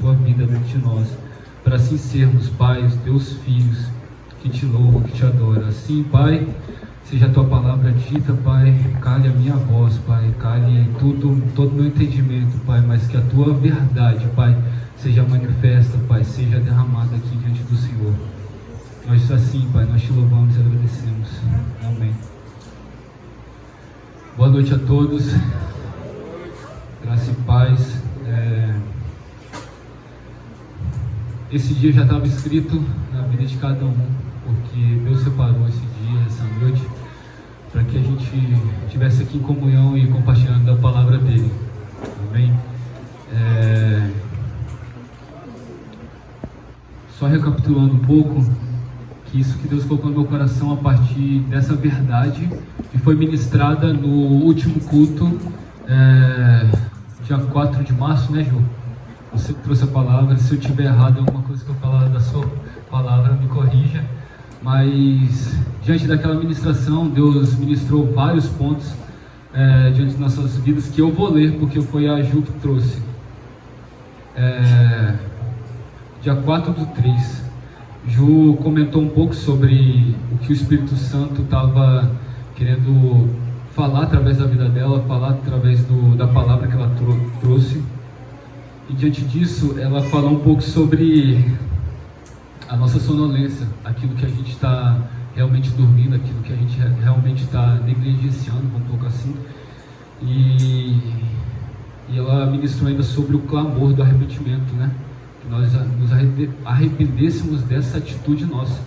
tua vida dentro de nós, para assim sermos, Pai, os teus filhos que te louvam, que te adoram. Assim, Pai, seja a tua palavra dita, Pai, cale a minha voz, Pai, cale todo o meu entendimento, Pai, mas que a tua verdade, Pai, seja manifesta, Pai, seja derramada aqui diante do Senhor. Nós assim, Pai, nós te louvamos e agradecemos. Amém. Boa noite a todos. Graça e paz. Esse dia já estava escrito na vida de cada um, porque Deus separou esse dia, essa noite, para que a gente estivesse aqui em comunhão e compartilhando da palavra dele. Amém? Só recapitulando um pouco, que isso que Deus colocou no meu coração a partir dessa verdade que foi ministrada no último culto, dia 4 de março, né, Ju? Você que trouxe a palavra. Se eu tiver errado em alguma coisa que eu falar da sua palavra, me corrija. Mas diante daquela ministração, Deus ministrou vários pontos diante de nossas vidas, que eu vou ler porque foi a Ju que trouxe. Dia 4/3, Ju comentou um pouco sobre o que o Espírito Santo estava querendo falar através da vida dela, falar através da palavra que ela trouxe. E diante disso, ela falou um pouco sobre a nossa sonolência, aquilo que a gente está realmente dormindo, aquilo que a gente realmente está negligenciando, vamos colocar assim. E ela ministrou ainda sobre o clamor do arrependimento, né? Que nós nos arrependêssemos dessa atitude nossa.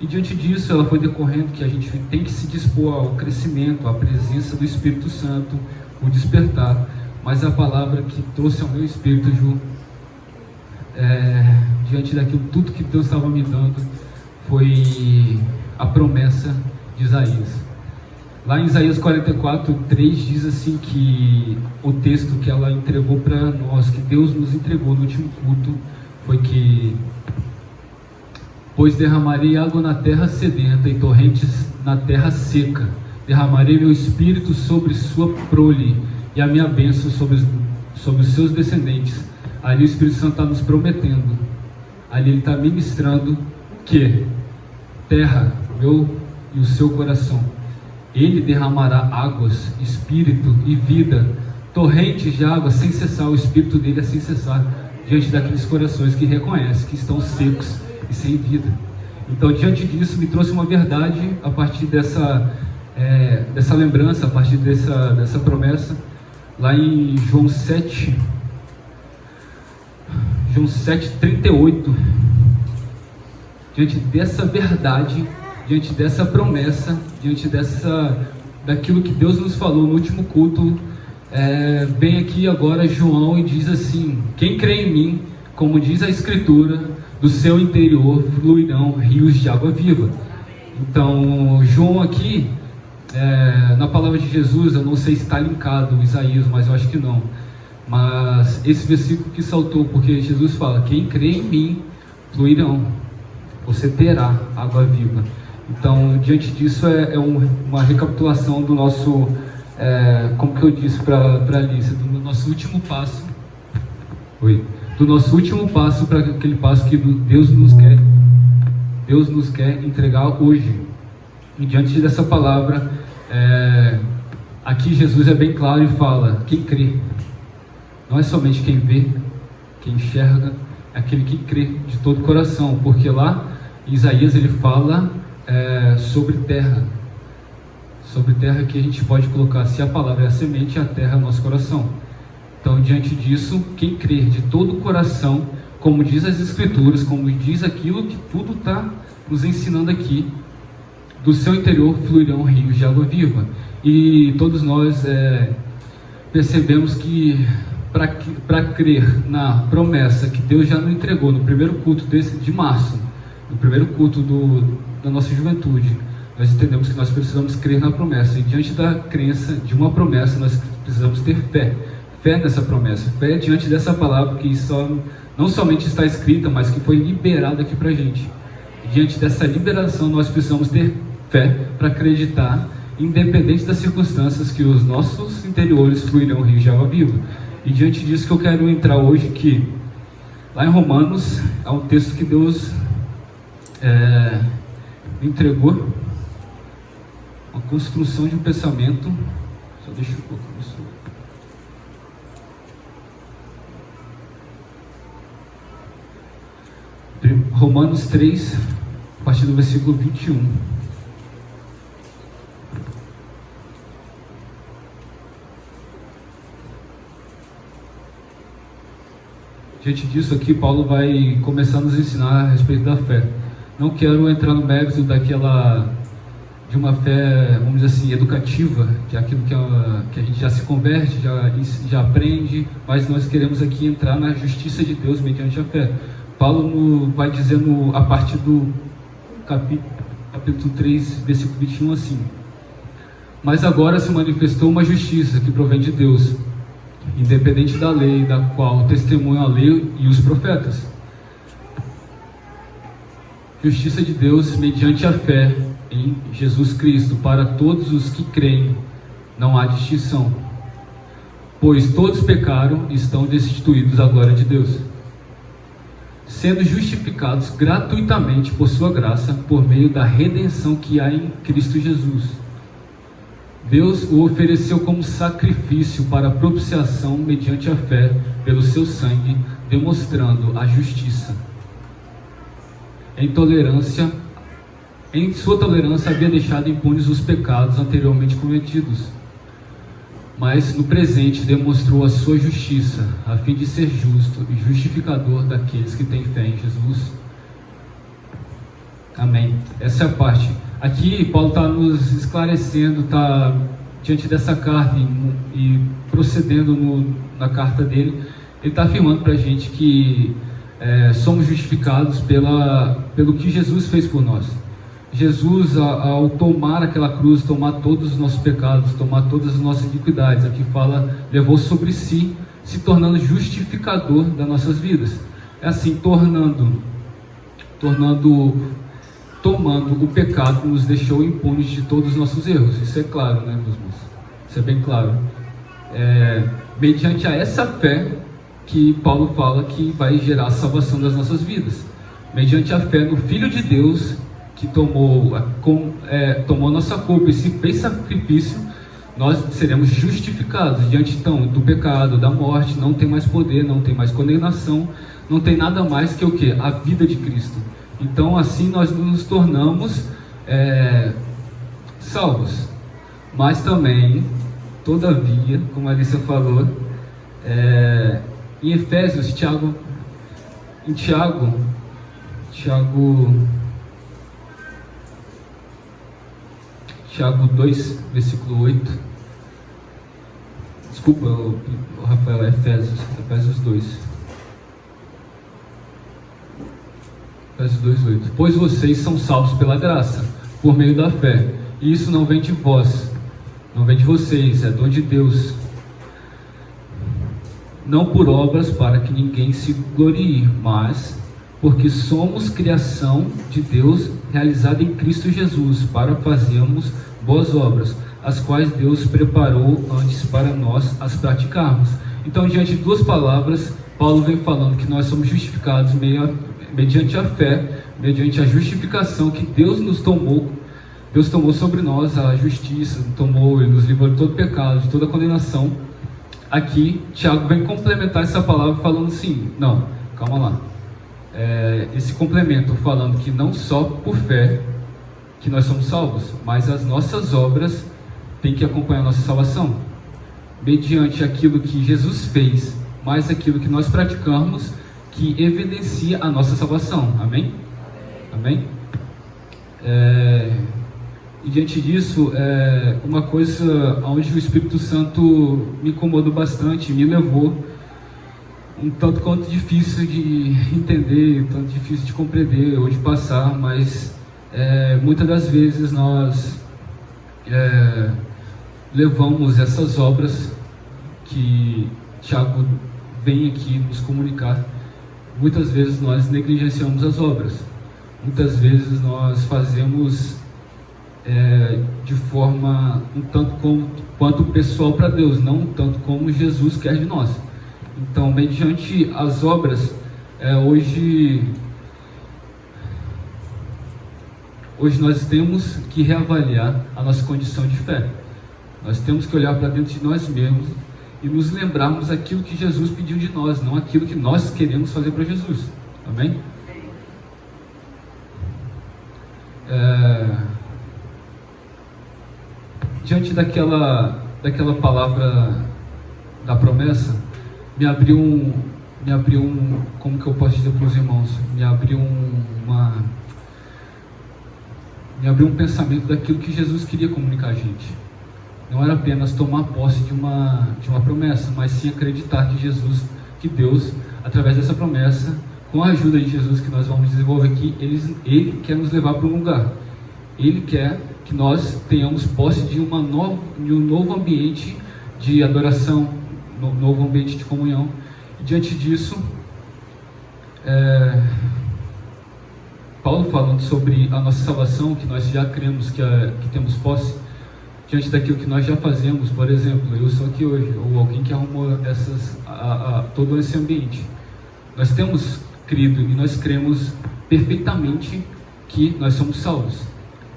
E diante disso, ela foi decorrendo que a gente tem que se dispor ao crescimento, à presença do Espírito Santo, o despertar. Mas a palavra que trouxe ao meu espírito, Ju, diante daquilo tudo que Deus estava me dando, foi a promessa de Isaías. Lá em Isaías 44:3 diz assim, que o texto que ela entregou para nós, que Deus nos entregou no último culto, foi que: pois derramarei água na terra sedenta e torrentes na terra seca, derramarei meu espírito sobre sua prole e a minha bênção sobre os seus descendentes. Ali o Espírito Santo está nos prometendo, ali ele está ministrando que terra, meu e o seu coração, ele derramará águas, espírito e vida, torrentes de água sem cessar. O espírito dele é sem cessar diante daqueles corações que reconhecem que estão secos e sem vida. Então, diante disso, me trouxe uma verdade a partir dessa lembrança, a partir dessa promessa, lá em João 7:38. Diante dessa verdade, diante dessa promessa, diante daquilo que Deus nos falou no último culto, vem aqui agora João e diz assim: quem crê em mim, como diz a Escritura, do seu interior fluirão rios de água viva. Então, João aqui, na palavra de Jesus, eu não sei se está linkado o Isaías, mas eu acho que não. Mas esse versículo que saltou, porque Jesus fala: quem crê em mim fluirão, você terá água viva. Então, diante disso, uma recapitulação do nosso, como que eu disse para a Alice, do nosso último passo. Do nosso último passo para aquele passo que Deus nos quer entregar hoje. E diante dessa palavra, aqui Jesus é bem claro e fala: quem crê. Não é somente quem vê, quem enxerga, é aquele que crê de todo o coração. Porque lá em Isaías ele fala sobre terra que a gente pode colocar, se a palavra é a semente, a terra é o nosso coração. Então, diante disso, quem crer de todo o coração, como diz as Escrituras, como diz aquilo que tudo está nos ensinando aqui, do seu interior fluirão rios de água viva. E todos nós percebemos que para crer na promessa que Deus já nos entregou no primeiro culto de março, no primeiro culto da nossa juventude, nós entendemos que nós precisamos crer na promessa. E diante da crença de uma promessa, nós precisamos ter fé nessa promessa, fé diante dessa palavra que não somente está escrita, mas que foi liberada aqui para a gente. Diante dessa liberação, nós precisamos ter fé para acreditar, independente das circunstâncias, que os nossos interiores fluirão rios de água viva. E diante disso que eu quero entrar hoje, que Lá em Romanos, há um texto que Deus entregou, uma construção de um pensamento. Só deixa um pouco isso. Romanos 3, a partir do versículo 21. Diante disso aqui, Paulo vai começar a nos ensinar a respeito da fé. Não quero entrar no mérito de uma fé, vamos dizer assim, educativa, que é aquilo que a gente já se converte, já aprende, mas nós queremos aqui entrar na justiça de Deus mediante a fé. Paulo vai dizendo a partir do capítulo 3, versículo 21 assim: mas agora se manifestou uma justiça que provém de Deus, independente da lei, da qual testemunham a lei e os profetas. Justiça de Deus mediante a fé em Jesus Cristo para todos os que creem. Não há distinção, pois todos pecaram e estão destituídos da glória de Deus, sendo justificados gratuitamente por sua graça, por meio da redenção que há em Cristo Jesus. Deus o ofereceu como sacrifício para propiciação mediante a fé pelo seu sangue, demonstrando a justiça. Em sua tolerância havia deixado impunes os pecados anteriormente cometidos, mas no presente demonstrou a sua justiça, a fim de ser justo e justificador daqueles que têm fé em Jesus. Amém. Essa é a parte. Aqui Paulo está nos esclarecendo, está diante dessa carta e procedendo na carta dele, ele está afirmando para a gente que somos justificados pelo que Jesus fez por nós. Jesus, ao tomar aquela cruz, tomar todos os nossos pecados, tomar todas as nossas iniquidades, aqui fala, levou sobre si, se tornando justificador das nossas vidas. É assim, tomando o pecado, nos deixou impunes de todos os nossos erros. Isso é claro, né, meus irmãos? Isso é bem claro. Mediante a essa fé que Paulo fala que vai gerar a salvação das nossas vidas. Mediante a fé no Filho de Deus, que tomou a nossa culpa e se fez sacrifício, nós seremos justificados diante então do pecado, da morte. Não tem mais poder, não tem mais condenação, não tem nada mais que o que? A vida de Cristo. Então assim nós nos tornamos salvos. Mas também, todavia, como a Alicia falou, em Efésios, Tiago 2, versículo 8. Desculpa, o Rafael, Efésios 2. Efésios 2, 8. Pois vocês são salvos pela graça, por meio da fé. E isso não vem de vós, não vem de vocês, é dom de Deus. Não por obras, para que ninguém se glorie, mas porque somos criação de Deus, realizada em Cristo Jesus, para fazermos boas obras, as quais Deus preparou antes para nós as praticarmos. Então, diante de duas palavras, Paulo vem falando que nós somos justificados mediante a fé, mediante a justificação que Deus nos tomou. Deus tomou sobre nós a justiça, e nos livrou de todo pecado, de toda condenação. Aqui, Tiago vem complementar essa palavra falando assim, não, calma lá. Esse complemento falando que não só por fé que nós somos salvos, mas as nossas obras têm que acompanhar a nossa salvação, mediante aquilo que Jesus fez, mais aquilo que nós praticamos, que evidencia a nossa salvação. Amém? Amém? E diante disso, uma coisa onde o Espírito Santo me incomodou bastante, me levou um tanto quanto difícil de entender, um tanto difícil de compreender ou de passar, mas muitas das vezes nós levamos essas obras que Tiago vem aqui nos comunicar. Muitas vezes nós negligenciamos as obras, muitas vezes nós fazemos de forma um tanto quanto pessoal para Deus, não tanto como Jesus quer de nós. Então, mediante as obras, Hoje nós temos que reavaliar a nossa condição de fé. Nós temos que olhar para dentro de nós mesmos e nos lembrarmos aquilo que Jesus pediu de nós, não aquilo que nós queremos fazer para Jesus. Amém? Diante daquela palavra da promessa, me abriu como que eu posso dizer para os irmãos? Me abriu um pensamento daquilo que Jesus queria comunicar a gente. Não era apenas tomar posse de uma promessa, mas sim acreditar que Deus, através dessa promessa, com a ajuda de Jesus que nós vamos desenvolver aqui, Ele quer nos levar para um lugar. Ele quer que nós tenhamos posse de um novo ambiente de adoração, um novo ambiente de comunhão. E diante disso, Paulo falando sobre a nossa salvação, que nós já cremos que temos posse, diante daquilo que nós já fazemos, por exemplo, eu sou aqui hoje, ou alguém que arrumou todo esse ambiente. Nós temos crido e nós cremos perfeitamente que nós somos salvos.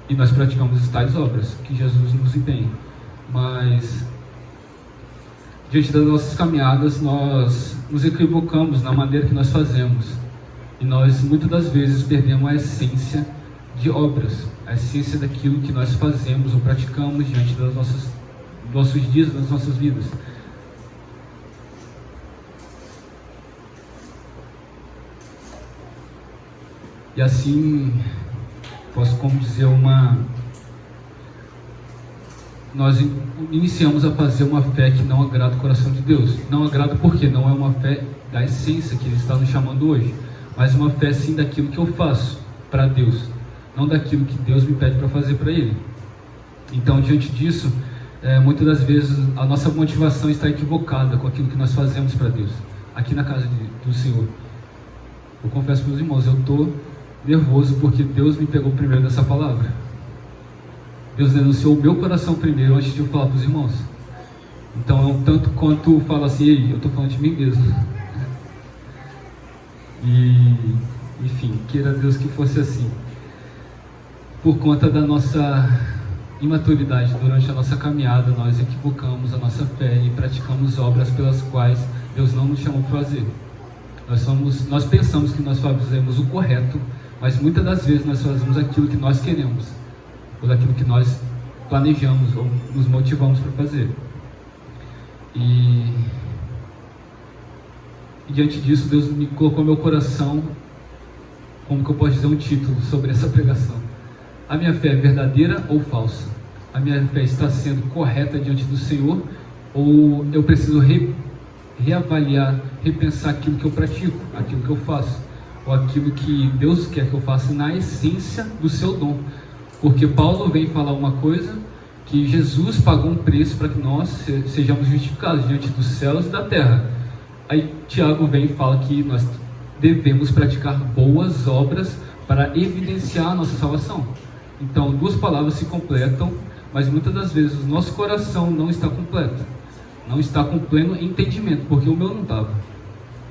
E nós praticamos tais obras, que Jesus nos empenha. Mas, diante das nossas caminhadas, nós nos equivocamos na maneira que nós fazemos. E nós, muitas das vezes, perdemos a essência de obras, a essência daquilo que nós fazemos ou praticamos diante dos nossos dias, das nossas vidas. E assim, posso como dizer nós iniciamos a fazer uma fé que não agrada o coração de Deus. Não agrada porque não é uma fé da essência que Ele está nos chamando hoje, mas uma fé sim daquilo que eu faço para Deus, não daquilo que Deus me pede para fazer para Ele. Então, diante disso, muitas das vezes a nossa motivação está equivocada com aquilo que nós fazemos para Deus, aqui na casa do Senhor. Eu confesso para os irmãos, eu estou nervoso porque Deus me pegou primeiro nessa palavra. Deus denunciou o meu coração primeiro antes de eu falar para os irmãos. Então é um tanto quanto falo assim, ei, eu estou falando de mim mesmo. E, enfim, queira Deus que fosse assim. Por conta da nossa imaturidade durante a nossa caminhada, nós equivocamos a nossa fé e praticamos obras pelas quais Deus não nos chamou para fazer. Nós pensamos que nós fazemos o correto, mas muitas das vezes nós fazemos aquilo que nós queremos, ou daquilo que nós planejamos ou nos motivamos para fazer. E diante disso, Deus me colocou no meu coração, como que eu posso dizer, um título sobre essa pregação. A minha fé é verdadeira ou falsa? A minha fé está sendo correta diante do Senhor? Ou eu preciso reavaliar, repensar aquilo que eu pratico, aquilo que eu faço, ou aquilo que Deus quer que eu faça na essência do seu dom? Porque Paulo vem falar uma coisa, que Jesus pagou um preço para que nós sejamos justificados diante dos céus e da terra. Aí Tiago vem e fala que nós devemos praticar boas obras para evidenciar a nossa salvação. Então, duas palavras se completam, mas muitas das vezes o nosso coração não está completo, não está com pleno entendimento, porque o meu não estava.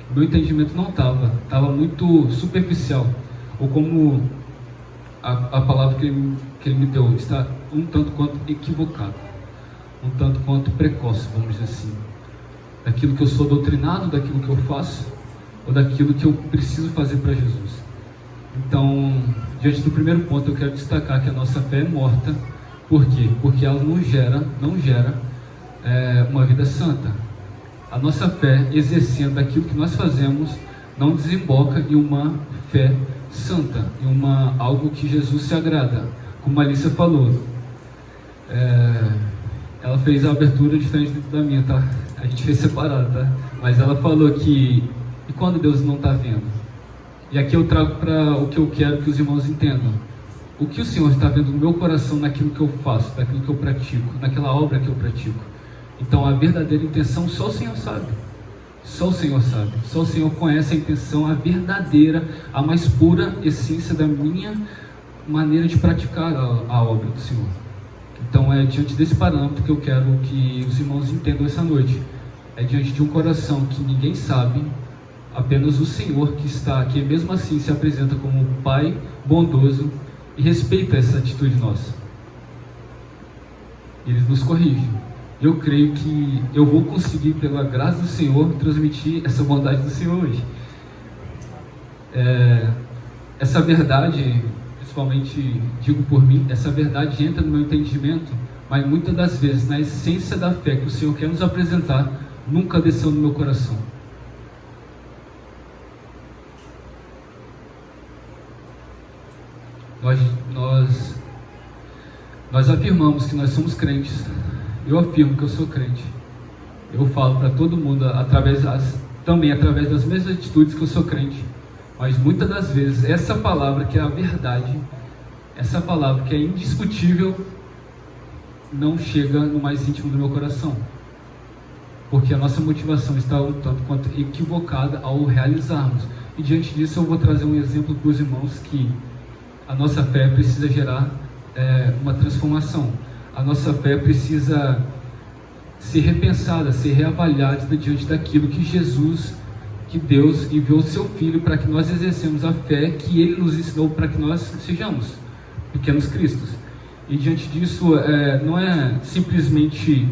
O meu entendimento não estava muito superficial, ou como a palavra que ele me deu, está um tanto quanto equivocado, um tanto quanto precoce, vamos dizer assim, daquilo que eu sou doutrinado, daquilo que eu faço, ou daquilo que eu preciso fazer para Jesus. Então, diante do primeiro ponto, eu quero destacar que a nossa fé é morta. Por quê? Porque ela não gera uma vida santa. A nossa fé, exercendo aquilo que nós fazemos, não desemboca em uma fé santa, em algo que Jesus se agrada. Como a Alicia falou, ela fez a abertura diferente da minha, tá? A gente fez separado, tá? Mas ela falou que, e quando Deus não está vendo? E aqui eu trago para o que eu quero que os irmãos entendam. O que o Senhor está vendo no meu coração, naquilo que eu faço, naquilo que eu pratico, naquela obra que eu pratico. Então a verdadeira intenção só o Senhor sabe. Só o Senhor sabe. Só o Senhor conhece a intenção, a verdadeira, a mais pura essência da minha maneira de praticar a obra do Senhor. Então é diante desse parâmetro que eu quero que os irmãos entendam essa noite. É diante de um coração que ninguém sabe apenas o Senhor que está aqui, mesmo assim se apresenta como um Pai bondoso e respeita essa atitude nossa. Ele nos corrige. Eu creio que eu vou conseguir, pela graça do Senhor, transmitir essa bondade do Senhor hoje. Essa verdade, principalmente digo por mim, essa verdade entra no meu entendimento, mas muitas das vezes na essência da fé que o Senhor quer nos apresentar, nunca desceu no meu coração. Nós afirmamos que nós somos crentes. Eu afirmo que eu sou crente. Eu falo para todo mundo também através das mesmas atitudes que eu sou crente. Mas muitas das vezes essa palavra que é a verdade, essa palavra que é indiscutível, não chega no mais íntimo do meu coração. Porque a nossa motivação está um tanto quanto equivocada ao realizarmos. E diante disso eu vou trazer um exemplo para os irmãos que a nossa fé precisa gerar uma transformação. A nossa fé precisa ser repensada, ser reavaliada diante daquilo que Deus enviou o seu Filho para que nós exercemos a fé que Ele nos ensinou para que nós sejamos pequenos cristos. E diante disso, não é simplesmente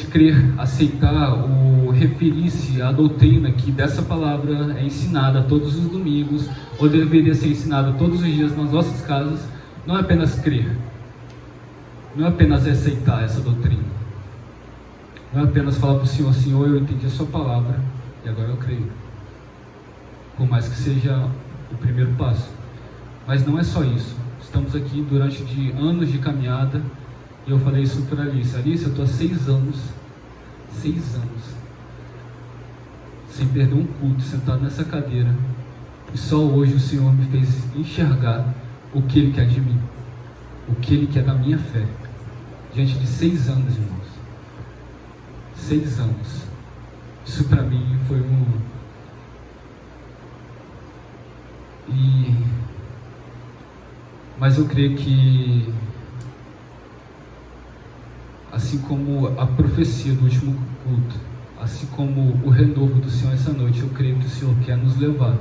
crer, aceitar ou referir-se à doutrina que dessa palavra é ensinada todos os domingos, ou deveria ser ensinada todos os dias nas nossas casas. Não é apenas crer, não é apenas aceitar essa doutrina, não é apenas falar para o Senhor: Senhor, eu entendi a sua palavra e agora eu creio, por mais que seja o primeiro passo. Mas não é só isso. Estamos aqui durante anos de caminhada, e eu falei isso para Alice: Alice, eu estou há 6 anos, sem perder um culto, sentado nessa cadeira, e só hoje o Senhor me fez enxergar o que Ele quer de mim, o que Ele quer da minha fé, diante de 6 anos, irmãos. 6 anos. Isso para mim foi Mas eu creio que, assim como a profecia do último culto, assim como o renovo do Senhor essa noite, eu creio que o Senhor quer nos levar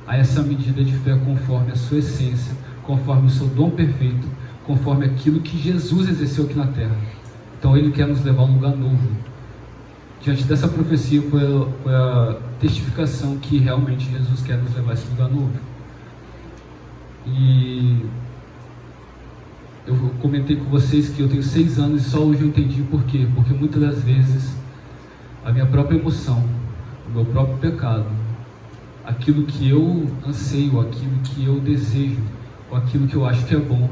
a essa medida de fé conforme a sua essência, conforme o seu dom perfeito, conforme aquilo que Jesus exerceu aqui na terra. Então Ele quer nos levar a um lugar novo. Diante dessa profecia foi a testificação que realmente Jesus quer nos levar a esse lugar novo. E eu comentei com vocês que eu tenho 6 anos e só hoje eu entendi por quê. Porque muitas das vezes a minha própria emoção, o meu próprio pecado, aquilo que eu anseio, aquilo que eu desejo, ou aquilo que eu acho que é bom,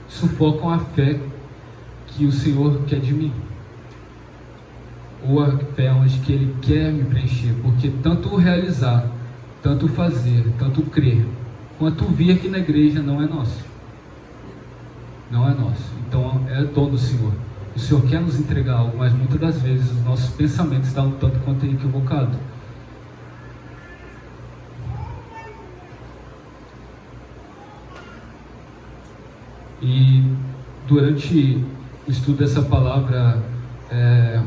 sufocam a fé que o Senhor quer de mim, ou a fé onde que Ele quer me preencher. Porque tanto o realizar, tanto o fazer, tanto o crer, quanto o vir aqui na igreja não é nosso. Não é nosso. Então é dom do Senhor. O Senhor quer nos entregar algo, mas muitas das vezes os nossos pensamentos estão um tanto quanto equivocados. E durante o estudo dessa palavra,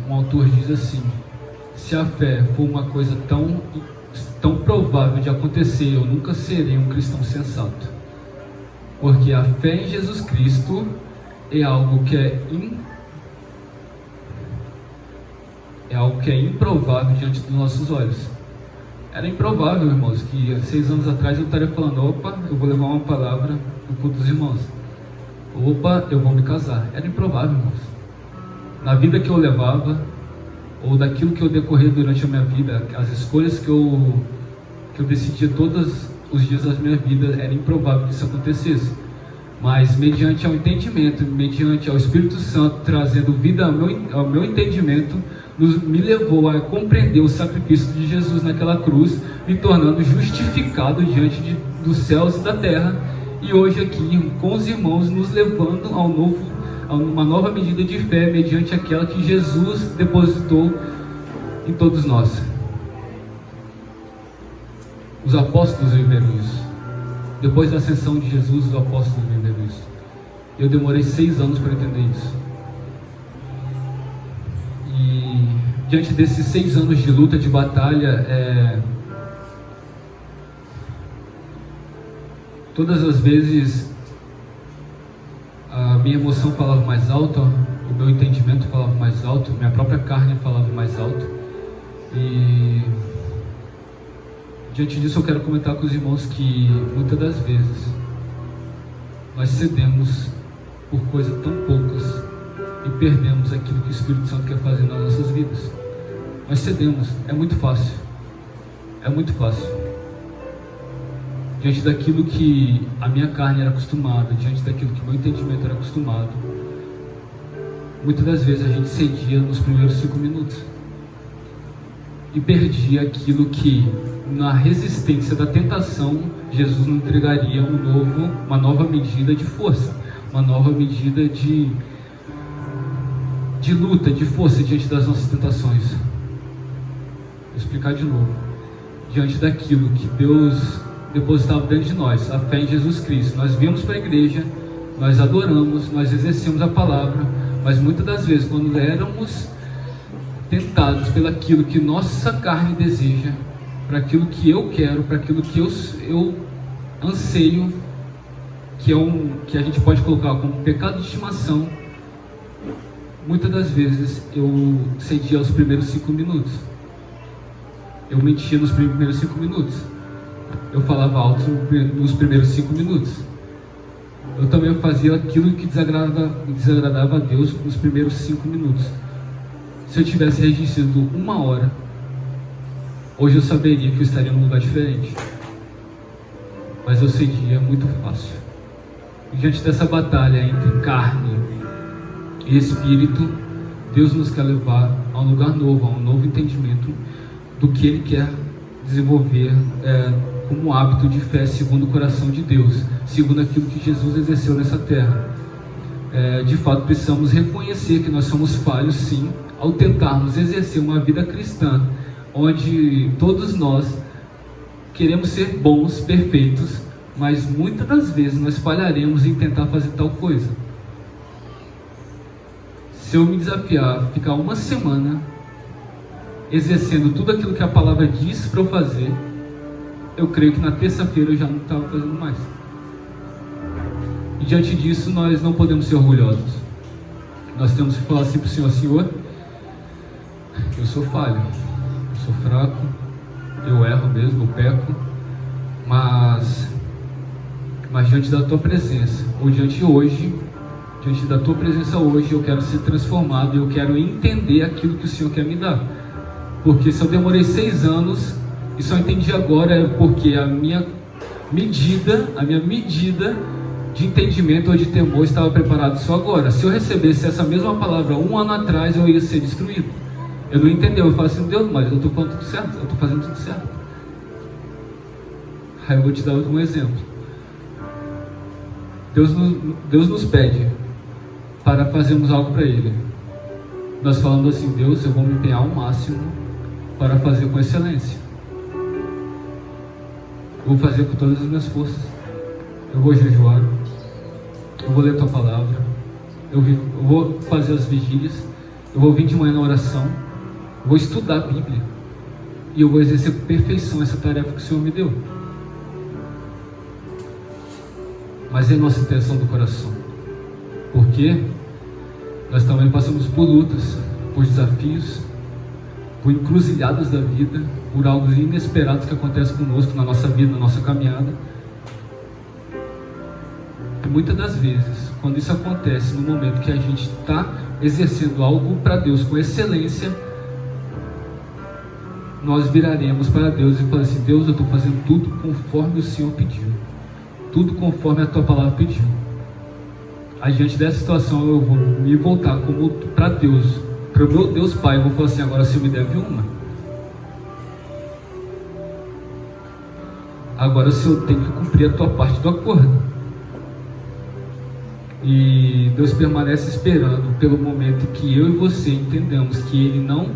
um autor diz assim: se a fé for uma coisa tão provável de acontecer, eu nunca serei um cristão sensato. Porque a fé em Jesus Cristo é algo que é improvável diante dos nossos olhos. Era improvável, irmãos, que 6 anos atrás eu estaria falando: opa, eu vou levar uma palavra no culto dos irmãos. Opa, eu vou me casar. Era improvável, irmãos. Na vida que eu levava, ou daquilo que eu decorri durante a minha vida, as escolhas que eu decidia todos os dias da minha vida, era improvável que isso acontecesse. Mas mediante ao entendimento, mediante ao Espírito Santo trazendo vida ao meu entendimento, me levou a compreender o sacrifício de Jesus naquela cruz, me tornando justificado diante dos céus e da terra, e hoje aqui com os irmãos nos levando a uma nova medida de fé, mediante aquela que Jesus depositou em todos nós. Os apóstolos viveram isso. Depois da ascensão de Jesus, os apóstolos viveram isso. Eu demorei 6 anos para entender isso. E diante desses 6 anos de luta, de batalha, todas as vezes a minha emoção falava mais alto, o meu entendimento falava mais alto, minha própria carne falava mais alto. E diante disso eu quero comentar com os irmãos que muitas das vezes nós cedemos por coisas tão poucas e perdemos aquilo que o Espírito Santo quer fazer nas nossas vidas. Nós cedemos, é muito fácil, diante daquilo que a minha carne era acostumada, diante daquilo que o meu entendimento era acostumado. Muitas das vezes a gente cedia nos primeiros 5 minutos e perdia aquilo que, na resistência da tentação, Jesus nos entregaria uma nova medida de força, uma nova medida de luta, de força diante das nossas tentações. Vou explicar de novo. Diante daquilo que Deus depositava dentro de nós, a fé em Jesus Cristo, nós viemos para a igreja, nós adoramos, nós exercemos a palavra, mas muitas das vezes, quando éramos tentados pelaquilo que nossa carne deseja, para aquilo que eu quero, para aquilo que eu anseio, que a gente pode colocar como pecado de estimação, muitas das vezes eu cedia aos primeiros 5 minutos. Eu mentia nos primeiros 5 minutos. Eu falava alto nos primeiros 5 minutos. Eu também fazia aquilo que desagradava a Deus nos primeiros 5 minutos. Se eu tivesse registrado 1 hora, hoje eu saberia que eu estaria num lugar diferente. Mas eu cedia muito fácil. E diante dessa batalha entre carne e espírito, Deus nos quer levar a um lugar novo, a um novo entendimento do que Ele quer desenvolver como hábito de fé segundo o coração de Deus, segundo aquilo que Jesus exerceu nessa terra. De fato, precisamos reconhecer que nós somos falhos, sim, ao tentarmos exercer uma vida cristã, onde todos nós queremos ser bons, perfeitos, mas muitas das vezes nós falharemos em tentar fazer tal coisa. Se eu me desafiar a ficar 1 semana exercendo tudo aquilo que a palavra diz para eu fazer, eu creio que na terça-feira eu já não estava fazendo mais. E diante disso nós não podemos ser orgulhosos. Nós temos que falar assim para o Senhor: Senhor, eu sou falho, eu sou fraco, eu erro mesmo, eu peco, mas diante da Tua presença, ou diante da Tua presença hoje, eu quero ser transformado, eu quero entender aquilo que o Senhor quer me dar. Porque se eu demorei 6 anos e só entendi agora, é porque a minha medida de entendimento ou de temor estava preparado só agora. Se eu recebesse essa mesma palavra 1 ano atrás, eu ia ser destruído. Eu não entendeu, eu falo assim: Deus, mas eu estou falando tudo certo, eu estou fazendo tudo certo. Aí eu vou te dar um exemplo. Deus nos pede para fazermos algo para Ele. Nós falamos assim: Deus, eu vou me empenhar ao máximo para fazer com excelência. Eu vou fazer com todas as minhas forças. Eu vou jejuar, eu vou ler Tua palavra, eu vou fazer as vigílias, eu vou vir de manhã na oração, eu vou estudar a Bíblia e eu vou exercer com perfeição essa tarefa que o Senhor me deu. Mas é nossa intenção do coração, porque nós também passamos por lutas, por desafios, por encruzilhadas da vida, por algo inesperados que acontecem conosco na nossa vida, na nossa caminhada. E muitas das vezes, quando isso acontece no momento que a gente está exercendo algo para Deus com excelência, nós viraremos para Deus e falaremos assim: Deus, eu estou fazendo tudo conforme o Senhor pediu, tudo conforme a Tua palavra pediu. Diante dessa situação, eu vou me voltar para Deus, para o meu Deus Pai. Eu vou falar assim: agora o Senhor me deve uma, agora o Senhor tem que cumprir a Tua parte do acordo. E Deus permanece esperando pelo momento que eu e você entendamos que Ele não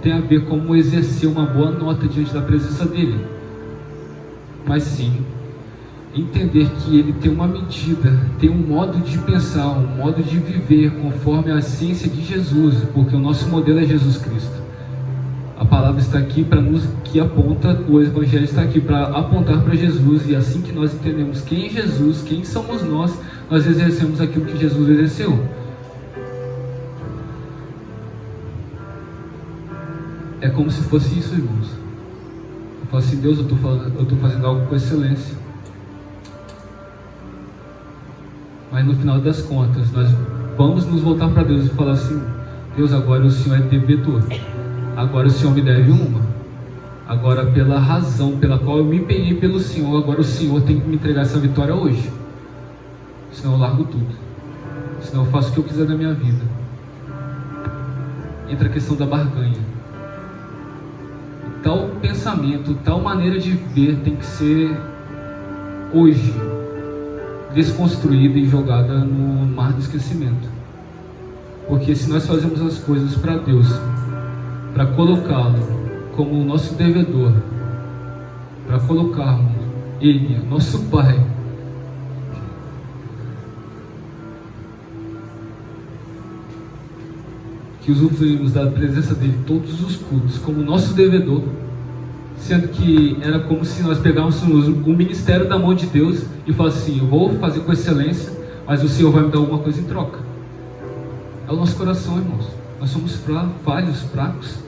tem a ver como exercer uma boa nota diante da presença dEle, mas sim entender que Ele tem uma medida, tem um modo de pensar, um modo de viver conforme a essência de Jesus, porque o nosso modelo é Jesus Cristo. A palavra está aqui para nos que aponta, o Evangelho está aqui para apontar para Jesus, e assim que nós entendemos quem é Jesus, quem somos nós exercemos aquilo que Jesus exerceu. É como se fosse isso, irmãos. Eu falo assim: Deus, eu estou fazendo algo com excelência. Mas no final das contas, nós vamos nos voltar para Deus e falar assim: Deus, agora o Senhor é devedor. Agora o Senhor me deve uma. Agora, pela razão pela qual eu me empenhei pelo Senhor, agora o Senhor tem que me entregar essa vitória hoje. Senão eu largo tudo. Senão eu faço o que eu quiser da minha vida. Entra a questão da barganha. Tal pensamento, tal maneira de ver tem que ser hoje desconstruída e jogada no mar do esquecimento. Porque se nós fazemos as coisas para Deus, para colocá-lo como o nosso devedor, para colocarmos Ele, nosso Pai, que usufruímos da presença dele todos os cultos como nosso devedor, sendo que era como se nós pegássemos o ministério da mão de Deus e falasse assim: eu vou fazer com excelência, mas o Senhor vai me dar alguma coisa em troca. É o nosso coração, irmãos. Nós somos falhos, fracos,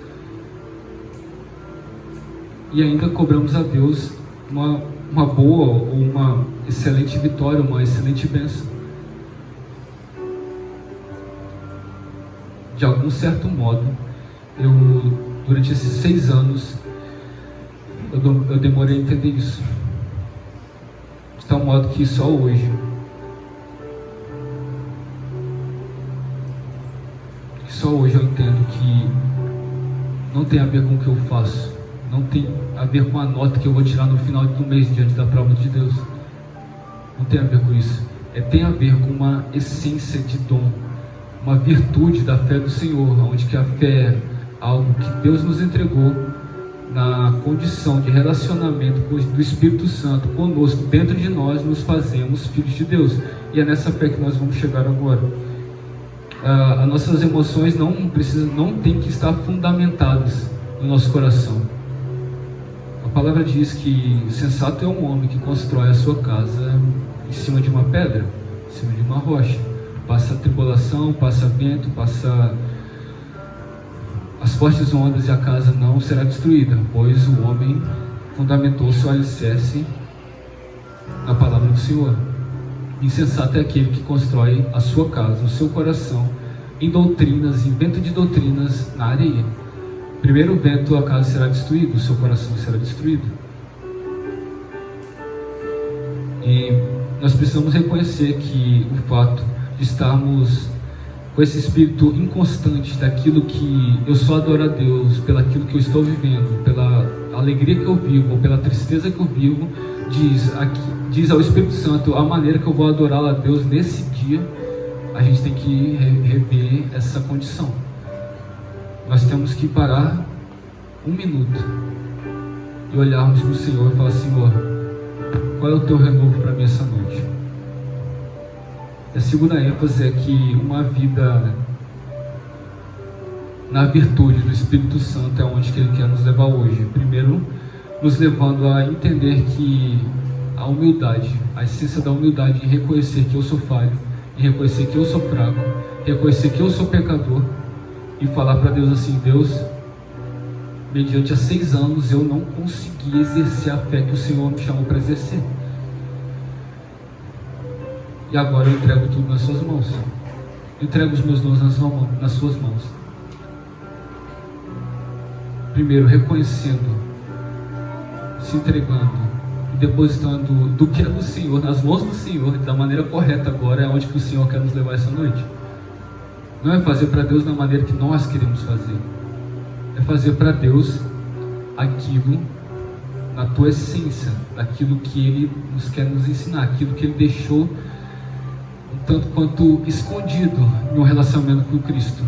e ainda cobramos a Deus uma boa ou uma excelente vitória, uma excelente bênção. De algum certo modo, durante esses 6 anos, eu demorei a entender isso. De tal modo que só hoje, eu entendo que não tem a ver com o que eu faço, não tem a ver com a nota que eu vou tirar no final do mês diante da prova de Deus. Não tem a ver com isso. Tem a ver com uma essência de dom, uma virtude da fé do Senhor, onde que a fé é algo que Deus nos entregou na condição de relacionamento do Espírito Santo conosco, dentro de nós nos fazemos filhos de Deus, e é nessa fé que nós vamos chegar agora. As nossas emoções não tem que estar fundamentadas no nosso coração. A palavra diz que sensato é um homem que constrói a sua casa em cima de uma pedra, em cima de uma rocha. Passa tribulação, passa vento, passa as fortes ondas, e a casa não será destruída, pois o homem fundamentou seu alicerce na palavra do Senhor. Insensato é aquele que constrói a sua casa, o seu coração, em doutrinas, em vento de doutrinas na areia. Primeiro o vento, a casa será destruída, o seu coração será destruído. E nós precisamos reconhecer que o fato de estarmos com esse espírito inconstante daquilo que eu só adoro a Deus, pelaquilo que eu estou vivendo, pela alegria que eu vivo, ou pela tristeza que eu vivo, diz ao Espírito Santo a maneira que eu vou adorá-lo a Deus nesse dia. A gente tem que rever essa condição. Nós temos que parar 1 minuto e olharmos para o Senhor e falar: Senhor, qual é o teu renovo para mim essa noite? A segunda ênfase é que uma vida na virtude do Espírito Santo é onde que Ele quer nos levar hoje. Primeiro, nos levando a entender que a humildade, a essência da humildade, em reconhecer que eu sou falho, em reconhecer que eu sou fraco, reconhecer que eu sou pecador, e falar para Deus assim: Deus, mediante 6 anos eu não consegui exercer a fé que o Senhor me chamou para exercer, e agora eu entrego tudo nas suas mãos. Eu entrego os meus dons nas suas mãos. Primeiro, reconhecendo, se entregando e depositando do que é do Senhor, nas mãos do Senhor, da maneira correta. Agora é onde que o Senhor quer nos levar essa noite. Não é fazer para Deus da maneira que nós queremos fazer, é fazer para Deus aquilo na tua essência, daquilo que Ele nos quer nos ensinar, aquilo que Ele deixou um tanto quanto escondido no relacionamento com Cristo.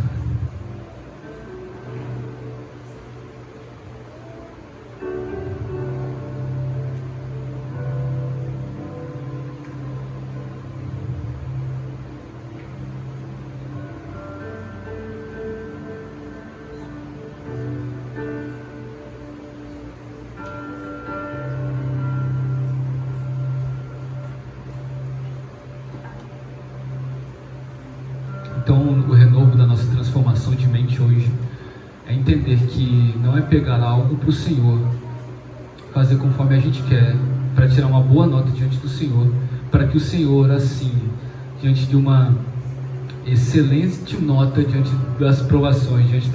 nossa transformação de mente hoje é entender que não é pegar algo para o Senhor, fazer conforme a gente quer, para tirar uma boa nota diante do Senhor, para que o Senhor, assim, diante de uma excelente nota, diante das provações, diante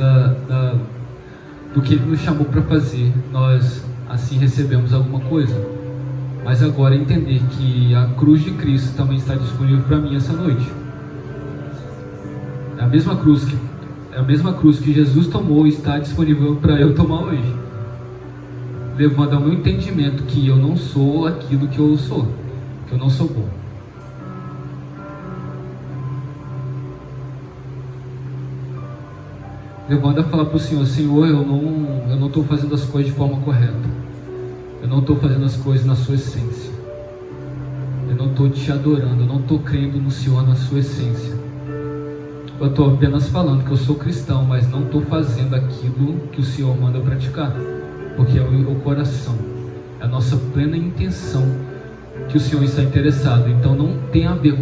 do que Ele nos chamou para fazer, nós assim recebemos alguma coisa. Mas agora entender que a cruz de Cristo também está disponível para mim essa noite. É a mesma cruz que Jesus tomou e está disponível para eu tomar hoje, levando ao meu entendimento que eu não sou aquilo que eu sou, que eu não sou bom. Levando a falar para o Senhor: Senhor, eu não estou fazendo as coisas de forma correta. Eu não estou fazendo as coisas na sua essência. Eu não estou te adorando. Eu não estou crendo no Senhor na sua essência. Eu estou apenas falando que eu sou cristão, mas não estou fazendo aquilo que o Senhor manda eu praticar. Porque é o coração, é a nossa plena intenção que o Senhor está interessado. Então não tem a ver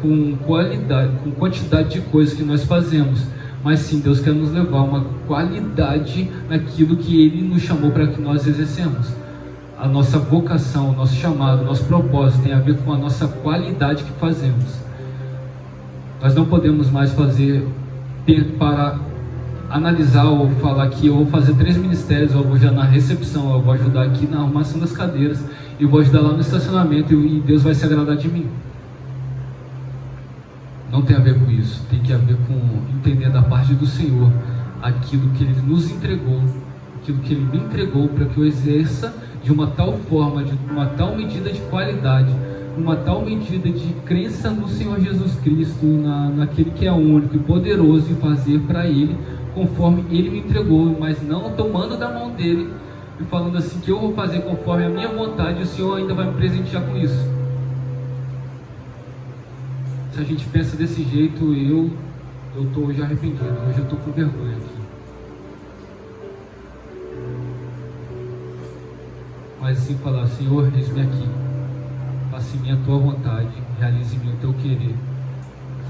com qualidade, com quantidade de coisas que nós fazemos, mas sim, Deus quer nos levar a uma qualidade naquilo que Ele nos chamou para que nós exercemos. A nossa vocação, o nosso chamado, o nosso propósito tem a ver com a nossa qualidade que fazemos. Nós não podemos mais fazer para analisar ou falar que eu vou fazer 3 ministérios, ou eu vou já na recepção, eu vou ajudar aqui na arrumação das cadeiras, e eu vou ajudar lá no estacionamento, e Deus vai se agradar de mim. Não tem a ver com isso. Tem que a ver com entender da parte do Senhor aquilo que Ele nos entregou, aquilo que Ele me entregou, para que eu exerça de uma tal forma, de uma tal medida de qualidade, uma tal medida de crença no Senhor Jesus Cristo, naquele que é único e poderoso, e fazer para Ele conforme Ele me entregou, mas não tomando da mão dEle e falando assim que eu vou fazer conforme a minha vontade e o Senhor ainda vai me presentear com isso. Se a gente pensa desse jeito, eu estou hoje arrependido, hoje eu estou com vergonha aqui. Mas sim falar: Senhor, eis-me aqui, faça em mim a tua vontade, realize em mim o teu querer,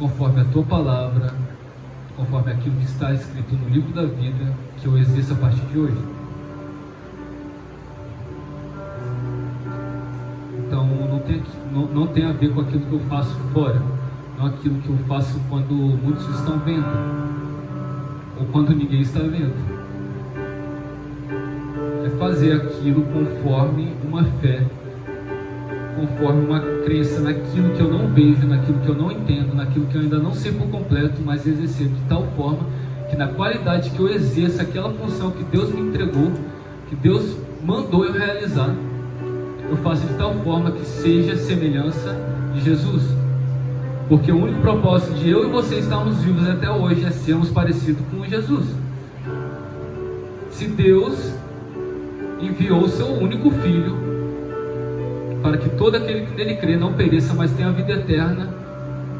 conforme a tua palavra, conforme aquilo que está escrito no livro da vida, que eu exerça a partir de hoje. Então não tem a ver com aquilo que eu faço fora, não aquilo que eu faço quando muitos estão vendo, ou quando ninguém está vendo. É fazer aquilo conforme uma fé, conforme uma crença naquilo que eu não vejo, naquilo que eu não entendo, naquilo que eu ainda não sei por completo, mas exercer de tal forma que na qualidade que eu exerço aquela função que Deus me entregou, que Deus mandou eu realizar, eu faço de tal forma que seja semelhança de Jesus. Porque o único propósito de eu e você estarmos vivos até hoje é sermos parecidos com Jesus. Se Deus enviou o seu único Filho para que todo aquele que nele crê não pereça, mas tenha a vida eterna,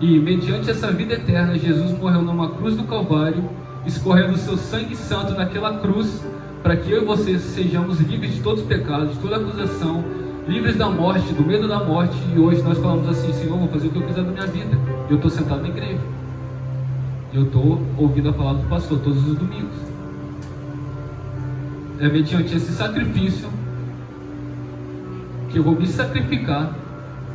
e mediante essa vida eterna Jesus morreu numa cruz do Calvário, escorrendo o seu sangue santo naquela cruz, para que eu e você sejamos livres de todos os pecados, de toda acusação, livres da morte, do medo da morte. E hoje nós falamos assim: Senhor, vou fazer o que eu quiser da minha vida. E eu estou sentado na igreja, eu estou ouvindo a palavra do pastor todos os domingos. É mediante esse sacrifício que eu vou me sacrificar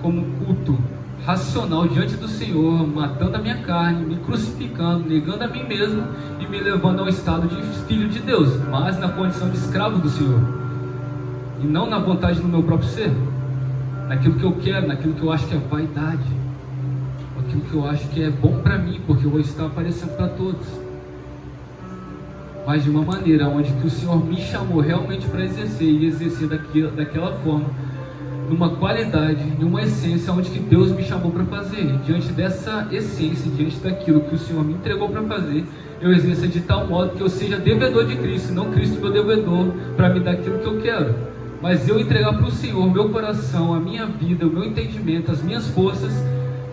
como culto racional diante do Senhor, matando a minha carne, me crucificando, negando a mim mesmo e me levando ao estado de filho de Deus, mas na condição de escravo do Senhor, e não na vontade do meu próprio ser, naquilo que eu quero, naquilo que eu acho que é vaidade, aquilo que eu acho que é bom para mim, porque eu vou estar aparecendo para todos, mas de uma maneira onde que o Senhor me chamou realmente para exercer, e exercer daquela forma, numa qualidade, numa essência onde que Deus me chamou para fazer. E diante dessa essência, diante daquilo que o Senhor me entregou para fazer, eu exerça de tal modo que eu seja devedor de Cristo, não Cristo meu devedor para me dar aquilo que eu quero, mas eu entregar para o Senhor o meu coração, a minha vida, o meu entendimento, as minhas forças,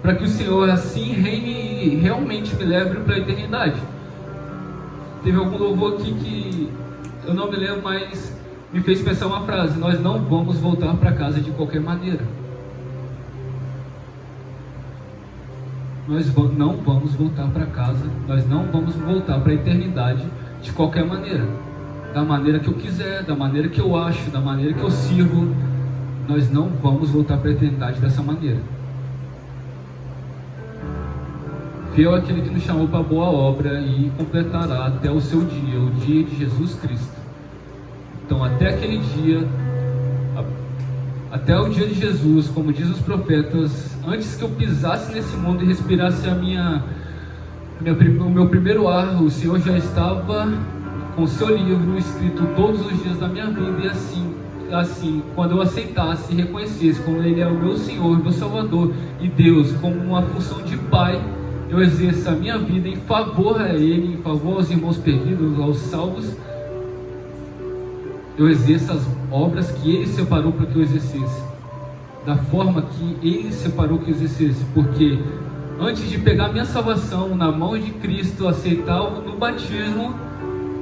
para que o Senhor assim reine e realmente me leve para a eternidade. Teve algum louvor aqui que eu não me lembro, mas me fez pensar uma frase: nós não vamos voltar para casa de qualquer maneira. não vamos voltar para casa, nós não vamos voltar para a eternidade de qualquer maneira, da maneira que eu quiser, da maneira que eu acho, da maneira que eu sirvo. Nós não vamos voltar para a eternidade dessa maneira. Fiel é aquele que nos chamou para a boa obra e completará até o seu dia, o dia de Jesus Cristo. Então, até aquele dia, até o dia de Jesus, como diz os profetas, antes que eu pisasse nesse mundo e respirasse o meu primeiro ar, o Senhor já estava com o seu livro escrito todos os dias da minha vida. E assim, quando eu aceitasse e reconhecesse como Ele é o meu Senhor, meu Salvador e Deus, como uma função de Pai, eu exerço a minha vida em favor a Ele, em favor aos irmãos perdidos, aos salvos. Eu exerço as obras que Ele separou para que eu exercesse, da forma que Ele separou que eu exercesse, porque antes de pegar minha salvação na mão de Cristo, aceitá-lo no batismo,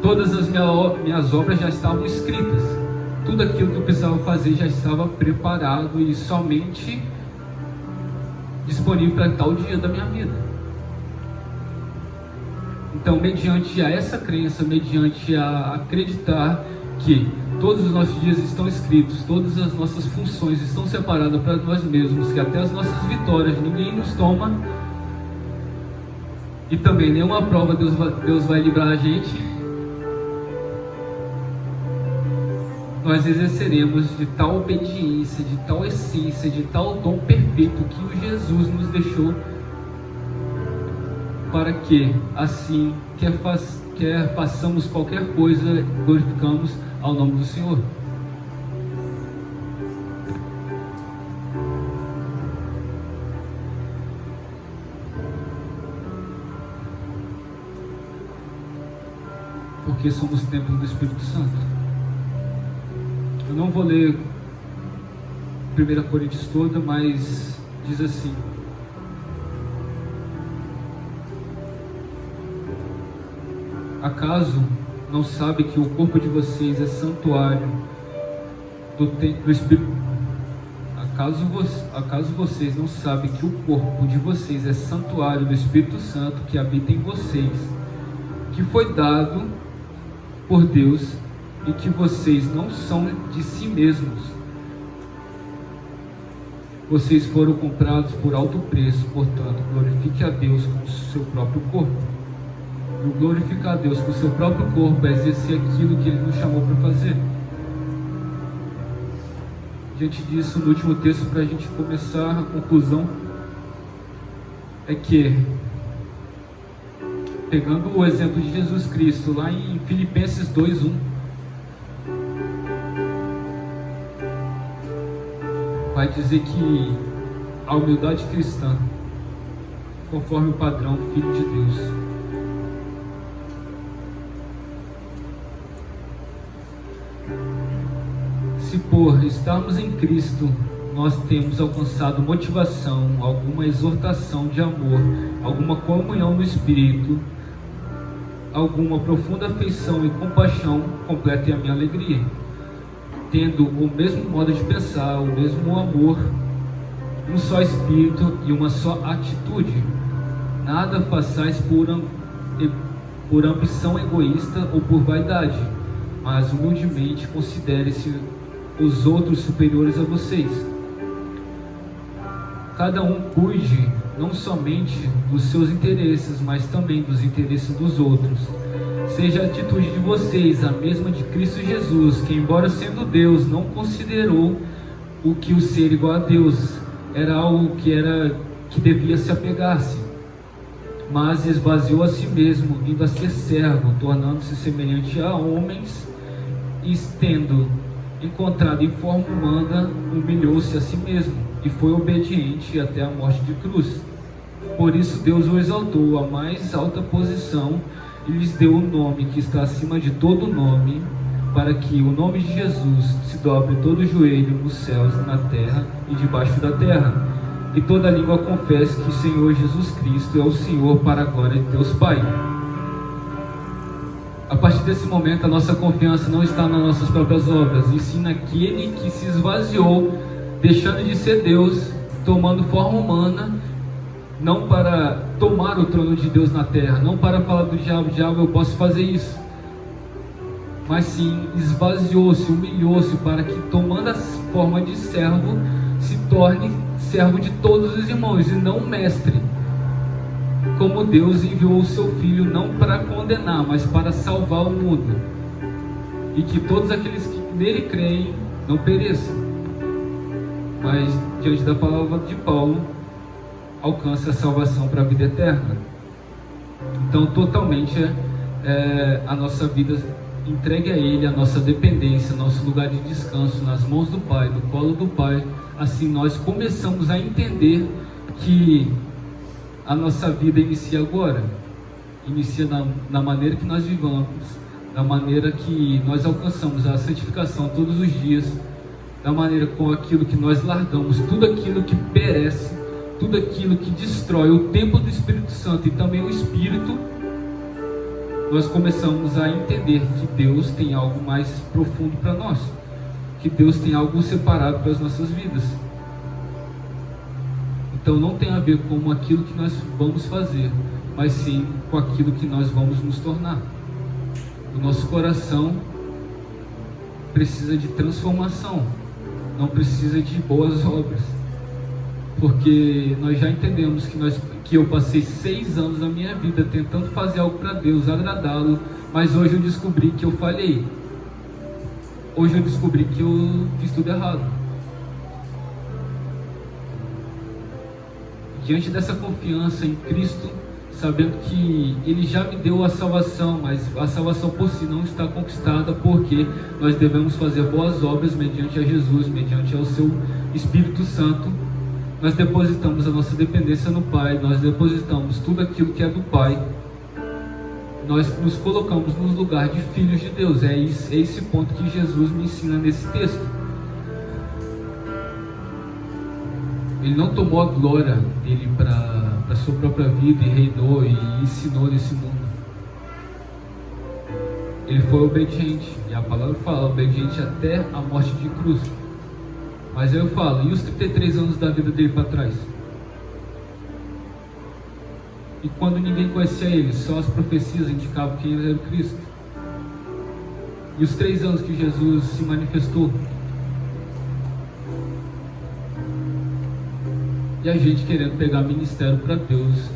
todas as minhas obras já estavam escritas. Tudo aquilo que eu precisava fazer já estava preparado e somente disponível para tal dia da minha vida. Então, mediante a essa crença, mediante a acreditar que todos os nossos dias estão escritos, todas as nossas funções estão separadas para nós mesmos, que até as nossas vitórias ninguém nos toma, e também nenhuma prova Deus vai livrar a gente, nós exerceremos de tal obediência, de tal essência, de tal dom perfeito que o Jesus nos deixou, para que assim, quer façamos qualquer coisa, glorificamos ao nome do Senhor. Porque somos templo do Espírito Santo. Eu não vou ler 1 Coríntios toda, mas diz assim: acaso não sabe que o corpo de vocês é santuário do Espírito? Acaso vocês não sabem que o corpo de vocês é santuário do Espírito Santo que habita em vocês, que foi dado por Deus, e que vocês não são de si mesmos? Vocês foram comprados por alto preço, portanto, glorifique a Deus com o seu próprio corpo. E o glorificar a Deus com o seu próprio corpo é exercer aquilo que Ele nos chamou para fazer. Diante disso, no último texto, para a gente começar a conclusão, é que, pegando o exemplo de Jesus Cristo, lá em Filipenses 2:1, vai dizer que a humildade cristã, conforme o padrão Filho de Deus, se por estarmos em Cristo, nós temos alcançado motivação, alguma exortação de amor, alguma comunhão no Espírito, alguma profunda afeição e compaixão, completem a minha alegria, tendo o mesmo modo de pensar, o mesmo amor, um só Espírito e uma só atitude. Nada façais por ambição egoísta ou por vaidade, mas humildemente considere-se os outros superiores a vocês. Cada um cuide não somente dos seus interesses, mas também dos interesses dos outros. Seja a atitude de vocês a mesma de Cristo Jesus, que, embora sendo Deus, não considerou o que o ser igual a Deus era algo que devia se apegar-se, mas esvaziou a si mesmo, vindo a ser servo, tornando-se semelhante a homens, e tendo encontrado em forma humana, humilhou-se a si mesmo e foi obediente até a morte de cruz. Por isso Deus o exaltou à mais alta posição e lhes deu o nome que está acima de todo nome, para que o nome de Jesus se dobre todo o joelho nos céus, na terra e debaixo da terra, e toda língua confesse que o Senhor Jesus Cristo é o Senhor, para a glória de Deus Pai. A partir desse momento, a nossa confiança não está nas nossas próprias obras, e sim naquele que se esvaziou, deixando de ser Deus, tomando forma humana, não para tomar o trono de Deus na terra, não para falar do diabo, eu posso fazer isso, mas sim esvaziou-se, humilhou-se para que, tomando a forma de servo, se torne servo de todos os irmãos e não mestre, como Deus enviou o seu Filho não para condenar, mas para salvar o mundo, e que todos aqueles que nele creem não pereçam, mas diante da palavra de Paulo alcance a salvação para a vida eterna. Então totalmente a nossa vida entregue a Ele, a nossa dependência, nosso lugar de descanso nas mãos do Pai, no colo do Pai. Assim nós começamos a entender que a nossa vida inicia agora, inicia na maneira que nós vivamos, da maneira que nós alcançamos a santificação todos os dias, da maneira com aquilo que nós largamos, tudo aquilo que perece, tudo aquilo que destrói o templo do Espírito Santo e também o Espírito. Nós começamos a entender que Deus tem algo mais profundo para nós, que Deus tem algo separado para as nossas vidas. Então não tem a ver com aquilo que nós vamos fazer, mas sim com aquilo que nós vamos nos tornar. O nosso coração precisa de transformação, não precisa de boas obras, porque nós já entendemos que eu passei 6 anos da minha vida tentando fazer algo para Deus, agradá-lo, mas hoje eu descobri que eu falhei. Hoje eu descobri que eu fiz tudo errado. Diante dessa confiança em Cristo, sabendo que Ele já me deu a salvação, mas a salvação por si não está conquistada, porque nós devemos fazer boas obras mediante a Jesus, mediante ao seu Espírito Santo. Nós depositamos a nossa dependência no Pai, nós depositamos tudo aquilo que é do Pai, nós nos colocamos no lugar de filhos de Deus. É esse ponto que Jesus me ensina nesse texto. Ele não tomou a glória dele para a sua própria vida e reinou e ensinou nesse mundo. Ele foi obediente, e a palavra fala, obediente até a morte de cruz. Mas aí eu falo, e os 33 anos da vida dele para trás? E quando ninguém conhecia ele, só as profecias indicavam que ele era o Cristo. E os 3 anos que Jesus se manifestou? E a gente querendo pegar ministério para Deus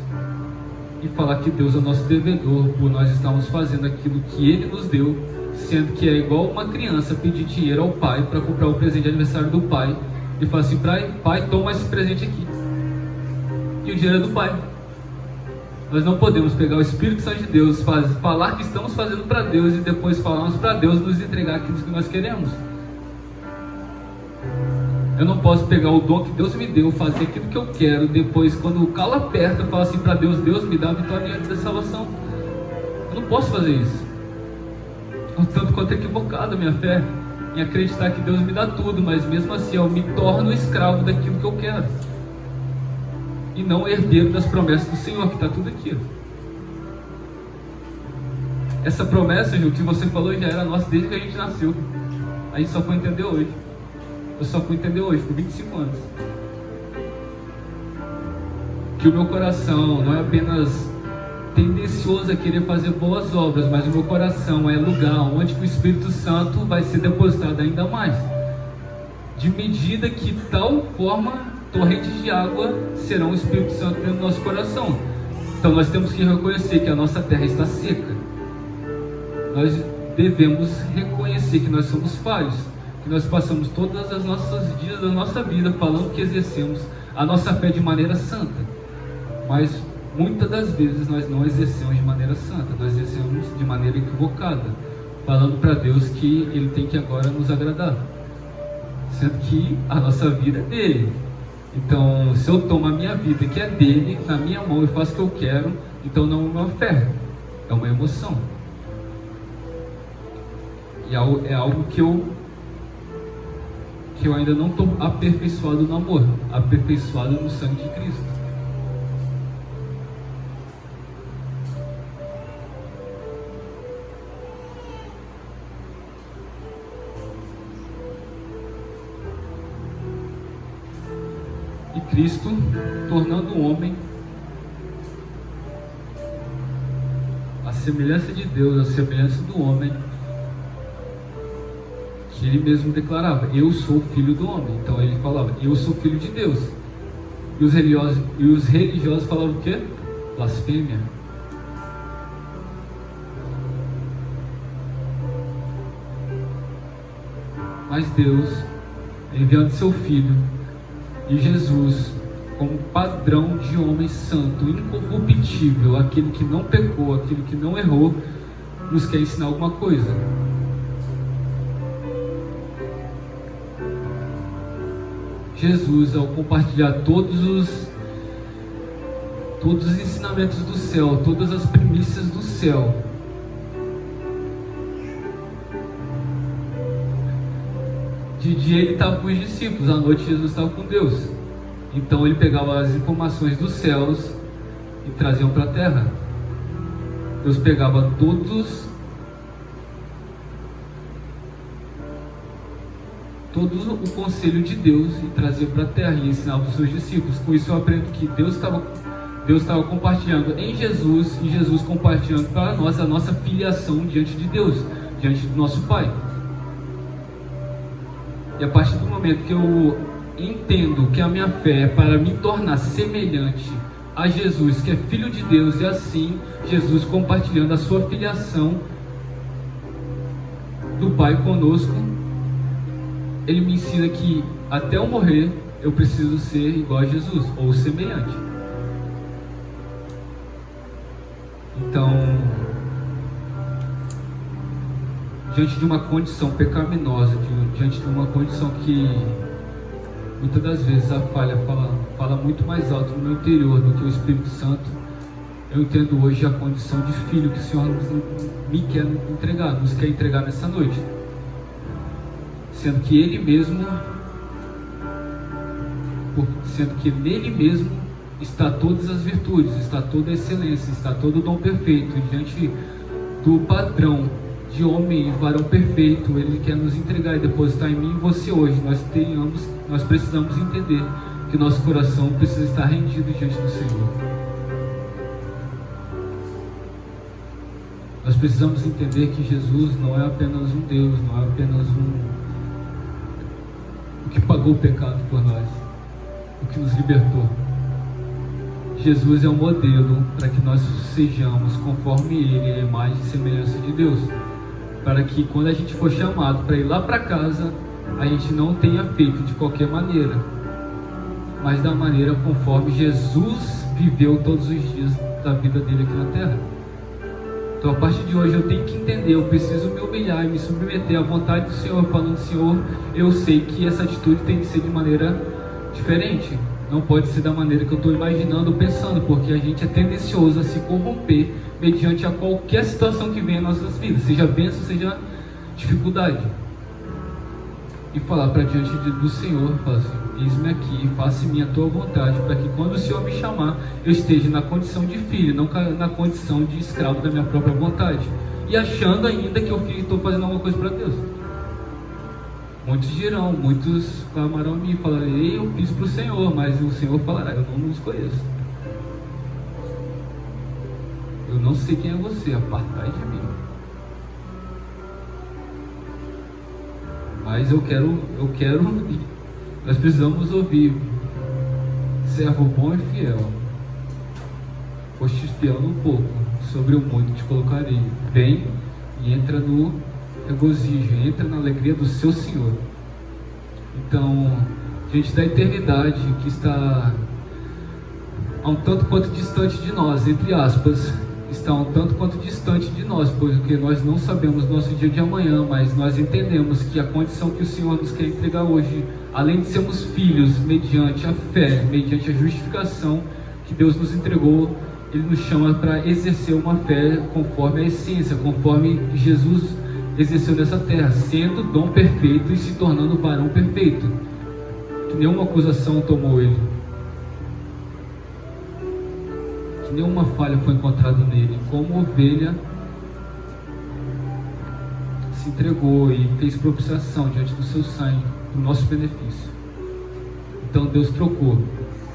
e falar que Deus é o nosso devedor por nós estarmos fazendo aquilo que Ele nos deu, sendo que é igual uma criança pedir dinheiro ao pai para comprar o presente de aniversário do pai e falar assim, pai, toma esse presente aqui, e o dinheiro é do pai. Nós não podemos pegar o Espírito Santo de Deus, falar que estamos fazendo para Deus e depois falarmos para Deus nos entregar aquilo que nós queremos. Eu não posso pegar o dom que Deus me deu, fazer aquilo que eu quero, depois quando o calo aperta, eu falo assim para Deus, Deus me dá a vitória diante da salvação. Eu não posso fazer isso. O tanto quanto é equivocado a minha fé em acreditar que Deus me dá tudo, mas mesmo assim eu me torno escravo daquilo que eu quero e não herdeiro das promessas do Senhor, que está tudo aqui. Essa promessa, Ju, que você falou já era nossa desde que a gente nasceu. A gente só foi entender hoje. Eu só fui entender hoje, com 25 anos. Que o meu coração não é apenas tendencioso a querer fazer boas obras, mas o meu coração é lugar onde que o Espírito Santo vai ser depositado ainda mais. De medida que tal forma, torrentes de água serão o Espírito Santo dentro do nosso coração. Então nós temos que reconhecer que a nossa terra está seca. Nós devemos reconhecer que nós somos falhos, que nós passamos todas as nossas dias da nossa vida falando que exercemos a nossa fé de maneira santa, mas muitas das vezes nós não exercemos de maneira santa, nós exercemos de maneira equivocada, falando para Deus que Ele tem que agora nos agradar, sendo que a nossa vida é dele. Então, se eu tomo a minha vida que é dele, na minha mão, e faço o que eu quero, então não é uma fé, é uma emoção. E é algo que eu ainda não estou aperfeiçoado no amor, aperfeiçoado no sangue de Cristo. E Cristo, tornando o homem, semelhança de Deus, a semelhança do homem, que ele mesmo declarava: eu sou filho do homem. Então ele falava: eu sou filho de Deus. E os religiosos falavam o quê? Blasfêmia. Mas Deus, enviando seu Filho, e Jesus, como padrão de homem santo, incorruptível, aquele que não pecou, aquele que não errou, nos quer ensinar alguma coisa. Jesus, ao compartilhar todos os ensinamentos do céu, todas as primícias do céu, de dia ele estava com os discípulos, à noite Jesus estava com Deus. Então ele pegava as informações dos céus e trazia para a terra. Deus pegava todos o conselho de Deus e trazia para a terra e ensinava os seus discípulos. Com isso eu aprendo que Deus estava compartilhando em Jesus, e Jesus compartilhando para nós a nossa filiação diante de Deus, diante do nosso Pai. E a partir do momento que eu entendo que a minha fé é para me tornar semelhante a Jesus, que é Filho de Deus, e assim Jesus compartilhando a sua filiação do Pai conosco, ele me ensina que até eu morrer eu preciso ser igual a Jesus, ou semelhante. Então, diante de uma condição pecaminosa, diante de uma condição que muitas das vezes a falha fala muito mais alto no meu interior do que o Espírito Santo, eu entendo hoje a condição de filho que o Senhor me quer entregar, nos quer entregar nessa noite. Sendo que nele mesmo está todas as virtudes, está toda a excelência, está todo o dom perfeito. Diante do padrão de homem e varão perfeito, ele quer nos entregar e depositar em mim e você hoje. Nós precisamos entender que nosso coração precisa estar rendido diante do Senhor. Nós precisamos entender que Jesus não é apenas um Deus, não é apenas o que pagou o pecado por nós, o que nos libertou. Jesus é um modelo para que nós sejamos conforme Ele, a imagem e semelhança de Deus, para que quando a gente for chamado para ir lá para casa, a gente não tenha feito de qualquer maneira, mas da maneira conforme Jesus viveu todos os dias da vida dele aqui na terra. Então a partir de hoje eu tenho que entender, eu preciso me humilhar e me submeter à vontade do Senhor, falando: Senhor, eu sei que essa atitude tem que ser de maneira diferente, não pode ser da maneira que eu estou imaginando ou pensando, porque a gente é tendencioso a se corromper mediante a qualquer situação que venha em nossas vidas, seja bênção, seja dificuldade, e falar para diante do Senhor, falar assim: eis-me aqui, faça-me a tua vontade, para que quando o Senhor me chamar, eu esteja na condição de filho, não na condição de escravo da minha própria vontade, e achando ainda que eu estou fazendo alguma coisa para Deus. Muitos dirão, muitos clamarão a mim, falarei: eu fiz para o Senhor, mas o Senhor falará: eu não os conheço, eu não sei quem é você, apartai de mim. Mas eu quero, nós precisamos ouvir: servo bom e fiel, foste fiel no pouco, sobre o muito te colocarei. Vem e entra no regozijo, entra na alegria do seu Senhor. Então, diante da eternidade que está a um tanto quanto distante de nós, entre aspas, está um tanto quanto distante de nós, porque nós não sabemos nosso dia de amanhã, mas nós entendemos que a condição que o Senhor nos quer entregar hoje, além de sermos filhos mediante a fé, mediante a justificação que Deus nos entregou, Ele nos chama para exercer uma fé conforme a essência, conforme Jesus exerceu nessa terra, sendo dom perfeito e se tornando varão perfeito, que nenhuma acusação tomou Ele, nenhuma falha foi encontrada nele. Como ovelha, se entregou e fez propiciação diante do seu sangue, do nosso benefício. Então Deus trocou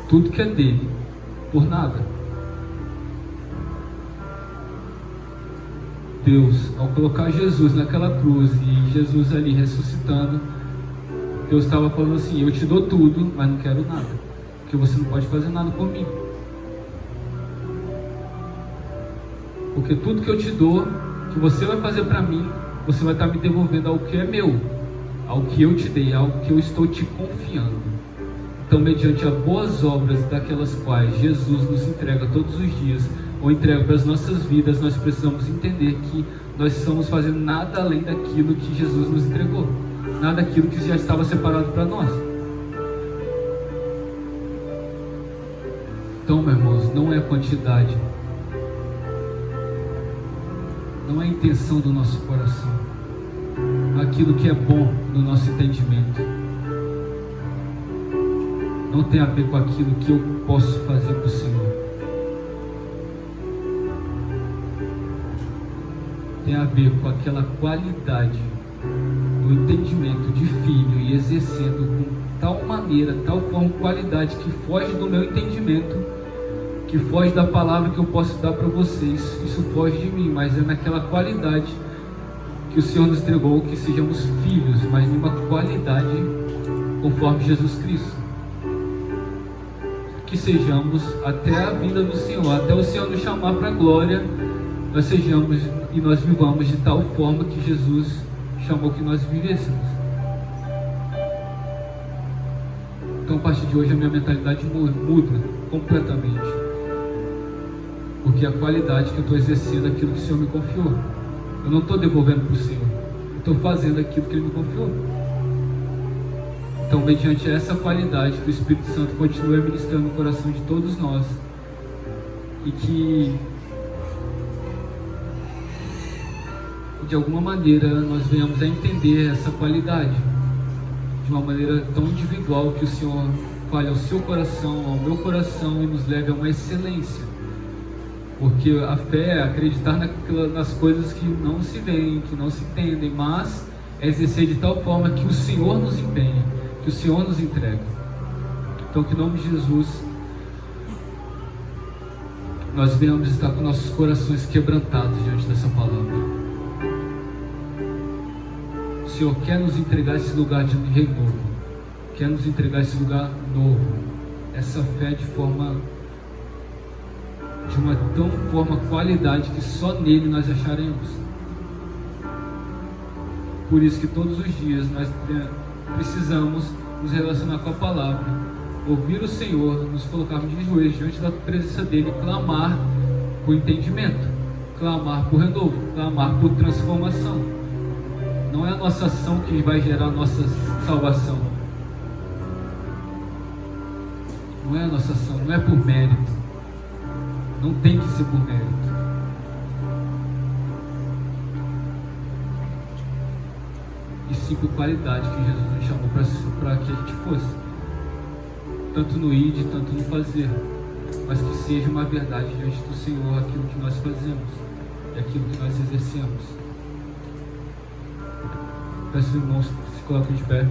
tudo que é dele por nada. Deus, ao colocar Jesus naquela cruz e Jesus ali ressuscitando, Deus estava falando assim: eu te dou tudo, mas não quero nada, porque você não pode fazer nada comigo. Porque tudo que eu te dou, que você vai fazer para mim, você vai estar me devolvendo algo que é meu, algo que eu te dei, algo que eu estou te confiando. Então, mediante as boas obras daquelas quais Jesus nos entrega todos os dias, ou entrega para as nossas vidas, nós precisamos entender que nós estamos fazendo nada além daquilo que Jesus nos entregou, nada daquilo que já estava separado para nós. Então, meus irmãos, não é quantidade, não é a intenção do nosso coração, aquilo que é bom no nosso entendimento. Não tem a ver com aquilo que eu posso fazer para o Senhor. Tem a ver com aquela qualidade do entendimento de filho e exercendo com tal maneira, tal forma, qualidade que foge do meu entendimento, que foge da palavra que eu posso dar para vocês. Isso foge de mim, mas é naquela qualidade que o Senhor nos entregou, que sejamos filhos, mas numa qualidade conforme Jesus Cristo. Que sejamos até a vinda do Senhor, até o Senhor nos chamar para a glória, nós sejamos e nós vivamos de tal forma que Jesus chamou que nós vivêssemos. Então, a partir de hoje, a minha mentalidade muda completamente, porque a qualidade que eu estou exercendo é aquilo que o Senhor me confiou. Eu não estou devolvendo para o Senhor, eu estou fazendo aquilo que Ele me confiou. Então, mediante essa qualidade, que o Espírito Santo continue ministrando no coração de todos nós, e que de alguma maneira nós venhamos a entender essa qualidade de uma maneira tão individual, que o Senhor fale ao seu coração, ao meu coração, e nos leve a uma excelência. Porque a fé é acreditar nas coisas que não se veem, que não se entendem, mas é exercer de tal forma que o Senhor nos empenha, que o Senhor nos entrega. Então, que em nome de Jesus nós venhamos estar com nossos corações quebrantados diante dessa palavra. O Senhor quer nos entregar esse lugar de renovo, quer nos entregar esse lugar novo, essa fé de uma tão forma qualidade que só nele nós acharemos. Por isso que todos os dias nós precisamos nos relacionar com a palavra, ouvir o Senhor, nos colocarmos de joelhos diante da presença dele, clamar por entendimento, clamar por renovo, clamar por transformação. Não é a nossa ação que vai gerar a nossa salvação, não é a nossa ação, não é por mérito, não tem que ser por mérito. E sim por qualidade que Jesus nos chamou para que a gente fosse, tanto no ir, tanto no fazer, mas que seja uma verdade diante do Senhor aquilo que nós fazemos e aquilo que nós exercemos. Peço, irmãos, que se coloquem de pé.